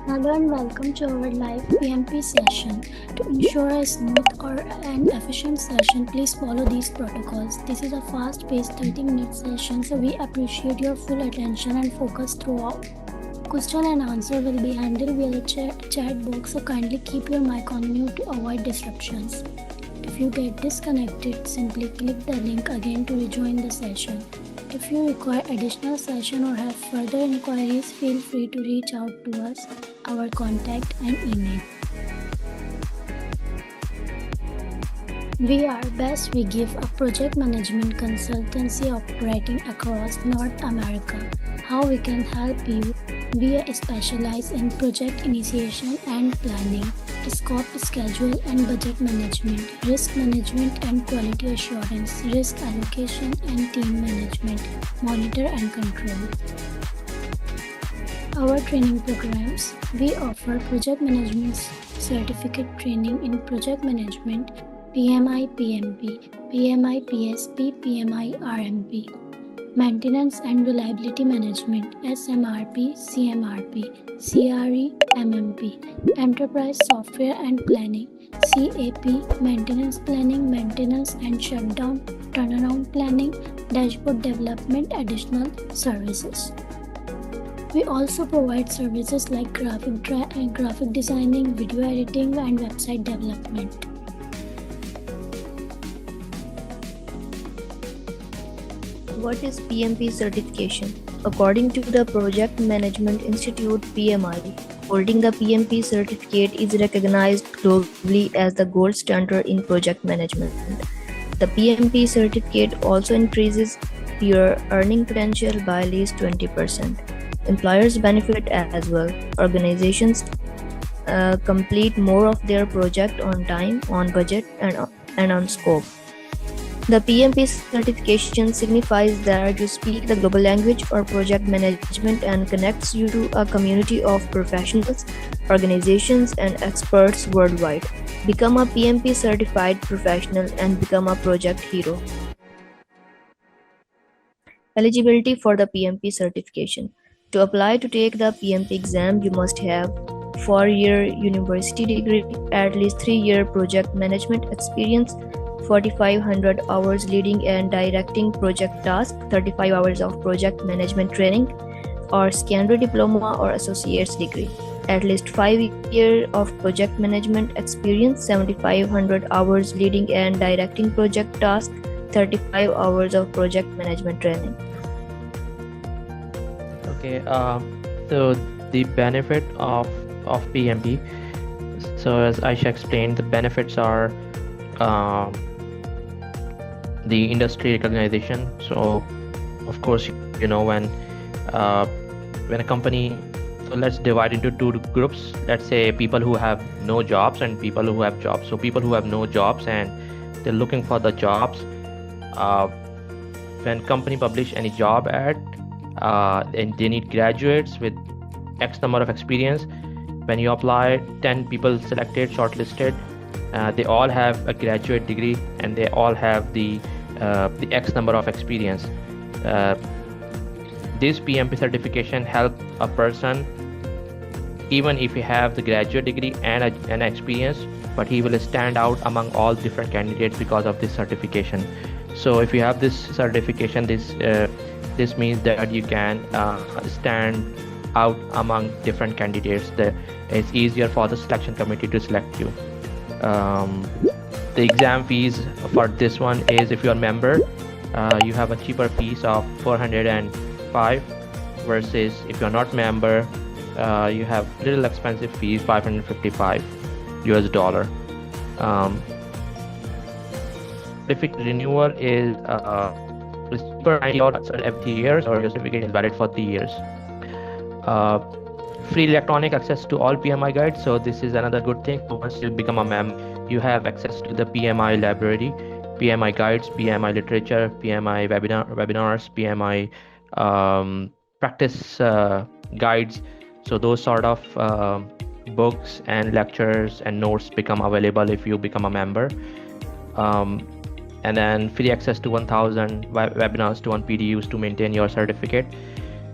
Hello and welcome to our live PMP session. To ensure a smooth and efficient session, please follow these protocols. This is a fast-paced 30-minute session, so we appreciate your full attention and focus throughout. Question and answer will be handled via the chat box, so kindly keep your mic on mute to avoid disruptions. If you get disconnected, simply click the link again to rejoin the session. If you require additional session or have further inquiries, feel free to reach out to us, our contact and email. We are Best. We give a project management consultancy operating across North America. How we can help you? We specialize in project initiation and planning, scope, schedule and budget management, risk management and quality assurance, risk allocation and team management, monitor and control. Our training programs. We offer project management certificate training in project management, PMI PMP, PMI PSP, PMI RMP, maintenance and reliability management, SMRP, CMRP, CRE, MMP, enterprise software and planning, CAP, maintenance planning, maintenance and shutdown, turnaround planning, dashboard development, additional services. We also provide services like graphic designing, video editing, and website development. What is PMP certification? According to the Project Management Institute PMI, holding the PMP certificate is recognized globally as the gold standard in project management. The PMP certificate also increases your earning potential by at least 20%. Employers benefit as well. Organizations complete more of their project on time, on budget, and on scope. The PMP certification signifies that you speak the global language or project management and connects you to a community of professionals, organizations, and experts worldwide. Become a PMP certified professional and become a project hero. Eligibility for the PMP certification. To apply to take the PMP exam, you must have 4-year university degree, at least 3-year project management experience, 4,500 hours leading and directing project tasks, 35 hours of project management training, or secondary diploma or associate's degree. At least 5 years of project management experience, 7,500 hours leading and directing project tasks, 35 hours of project management training. Okay, so the benefit of PMP. So as Aisha explained, the benefits are the industry recognition. So of course, you know, when a company, so let's divide into two groups. Let's say people who have no jobs and people who have jobs. So people who have no jobs and they're looking for the jobs. When company publish any job ad, and they need graduates with X number of experience. When you apply, 10 people selected, shortlisted. They all have a graduate degree and they all have the X number of experience. This PMP certification help a person even if he have the graduate degree and an experience, but he will stand out among all different candidates because of this certification. So if you have this certification, this means that you can stand out among different candidates. It's easier for the selection committee to select you. The exam fees for this one is, if you're a member, you have a cheaper fees of $405 versus if you're not member, you have little expensive fees, $555 US. Certificate renewal is cheaper every 3 years, or your certificate is valid for 3 years. Free electronic access to all PMI guides. So this is another good thing. Once you become a member, you have access to the PMI library, PMI guides, PMI literature, PMI webinars, PMI practice guides. So those sort of books and lectures and notes become available if you become a member. And then free access to 1,000 webinars to 1 PDUs to maintain your certificate.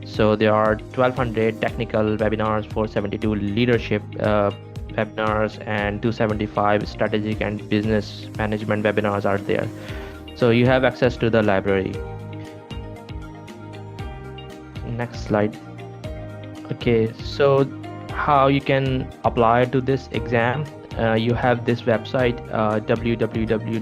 So there are 1200 technical webinars, 472 leadership webinars, and 275 strategic and business management webinars are there. So you have access to the library. Next slide. Okay, so how you can apply to this exam? You have this website, www.pmi.org.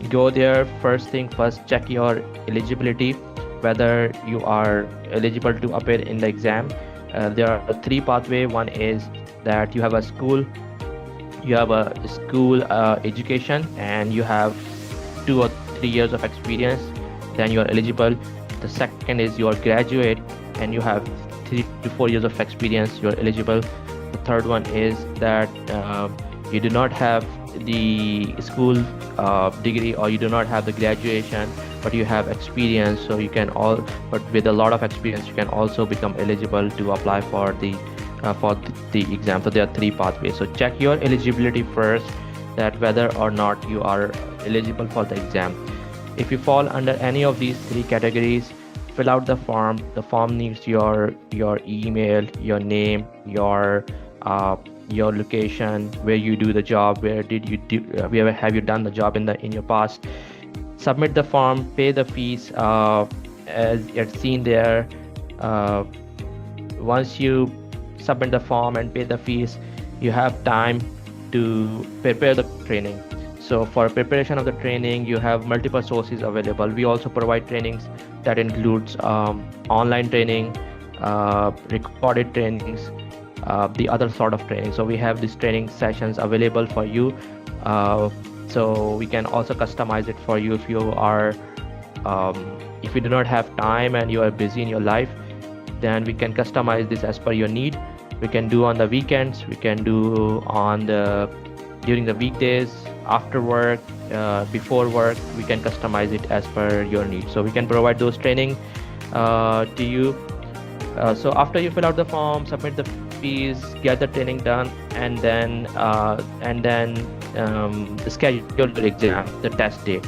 Go there. First thing first, check your eligibility, whether you are eligible to appear in the exam. There are three pathways. One is that you have a school education and you have 2 or 3 years of experience, then you are eligible. The second is you are graduate and you have 3 to 4 years of experience, you are eligible. The third one is that you do not have the school degree, or you do not have the graduation, but you have experience, so you can but with a lot of experience you can also become eligible to apply for the exam. So there are three pathways. So check your eligibility first, that whether or not you are eligible for the exam. If you fall under any of these three categories, fill out the form. The form needs your email, your name, your location, where you do the job, where have you done the job in your past. Submit the form, pay the fees as it's seen there. Once you submit the form and pay the fees, you have time to prepare the training. So for preparation of the training, you have multiple sources available. We also provide trainings that includes online training, recorded trainings, the other sort of training. So we have these training sessions available for you. So we can also customize it for you if you are if you do not have time and you are busy in your life, then we can customize this as per your need. We can do on the weekends, we can do during the weekdays, after work, before work. We can customize it as per your need. So we can provide those training to you. So after you fill out the form, submit the fees, get the training done, and then schedule the exam, the test date.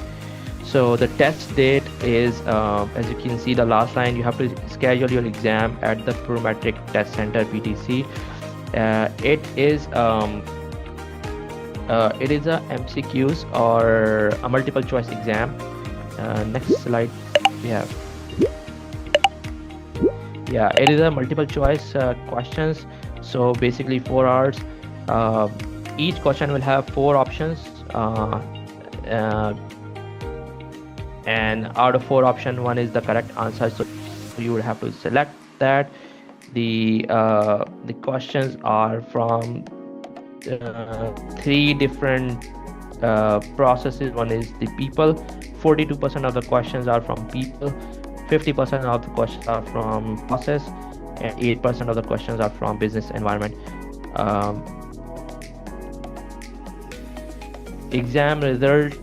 So the test date is, as you can see the last line, you have to schedule your exam at the Prometric Test Center, PTC. It is a MCQs or a multiple choice exam. Next slide we have. Yeah, it is a multiple choice questions. So basically 4 hours. Each question will have 4 options, and out of 4 options, 1 is the correct answer. So you would have to select that. The questions are from 3 different processes. One is the people. 42% of the questions are from people, 50% of the questions are from process, and 8% of the questions are from business environment. Exam result,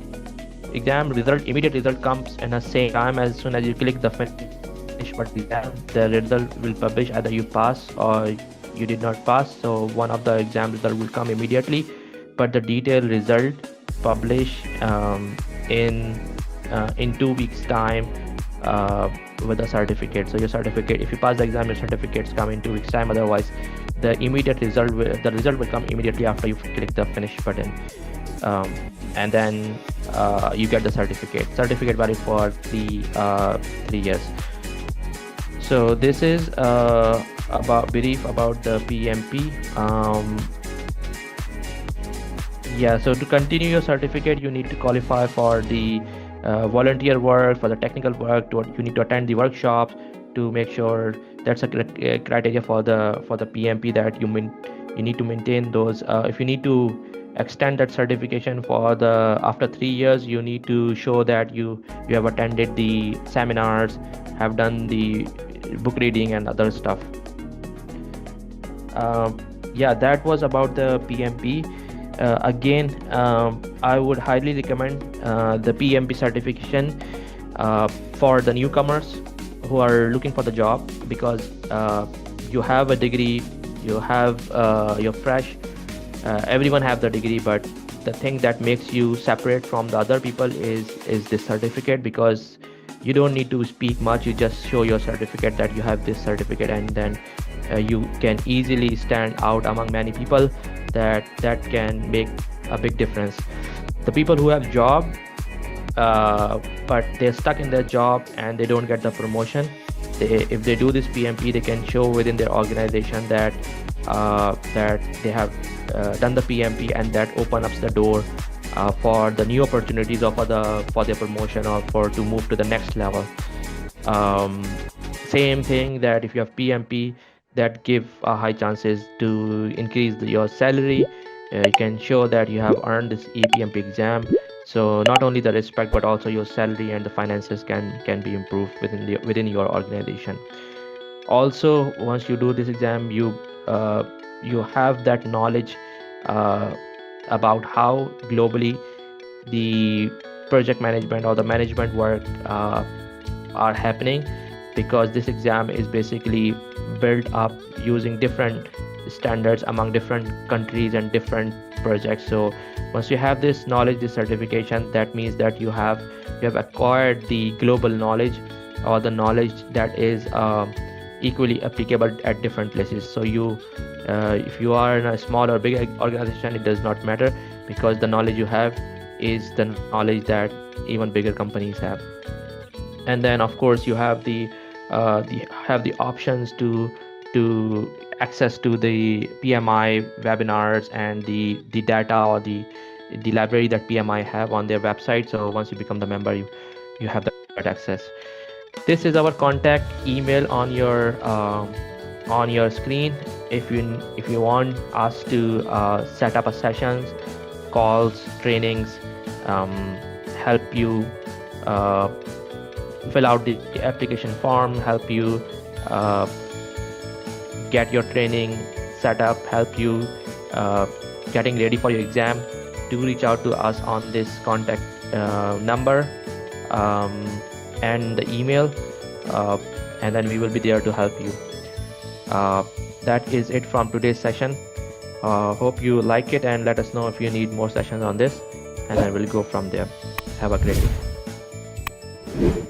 immediate result comes in the same time. As soon as you click the finish button, the result will publish either you pass or you did not pass. So one of the exam result will come immediately, but the detailed result publish in 2 weeks time with a certificate. So your certificate, if you pass the exam, your certificates come in 2 weeks time. Otherwise, the result will come immediately after you click the finish button, and then you get the certificate valid for 3 years. So this is brief about the PMP. So to continue your certificate, you need to qualify for the volunteer work, for the technical work. You need to attend the workshops to make sure. That's a criteria for the PMP, that you need to maintain those. If you need to extend that certification after 3 years, you need to show that you have attended the seminars, have done the book reading and other stuff. That was about the PMP. Again, I would highly recommend the PMP certification for the newcomers who are looking for the job, because you have a degree, you're fresh. Everyone have the degree, but the thing that makes you separate from the other people is this certificate, because you don't need to speak much. You just show your certificate that you have this certificate, and then you can easily stand out among many people. That can make a big difference. The people who have job but they're stuck in their job and they don't get the promotion, if they do this PMP, they can show within their organization that they have done the PMP, and that opens up the door for the new opportunities, or for their promotion, or to move to the next level. Same thing, that if you have PMP, that give high chances to increase your salary. You can show that you have earned this PMP exam, so not only the respect but also your salary and the finances can be improved within your organization. Also, once you do this exam, you have that knowledge about how globally the project management or the management work are happening, because this exam is basically built up using different standards among different countries and different projects. So once you have this knowledge, this certification, that means that you have acquired the global knowledge, or the knowledge that is equally applicable at different places. So if you are in a small or big organization, it does not matter, because the knowledge you have is the knowledge that even bigger companies have. And then of course you have the options to access to the PMI webinars and the data, or the library that PMI have on their website. So once you become the member, you have that access. This is our contact email on your screen. If you want us to set up a sessions, calls, trainings, help you fill out the application form, help you get your training set up, help you getting ready for your exam, do reach out to us on this contact number and the email, and then we will be there to help you. That is it from today's session. Hope you like it, and let us know if you need more sessions on this, and then we'll go from there. Have a great day.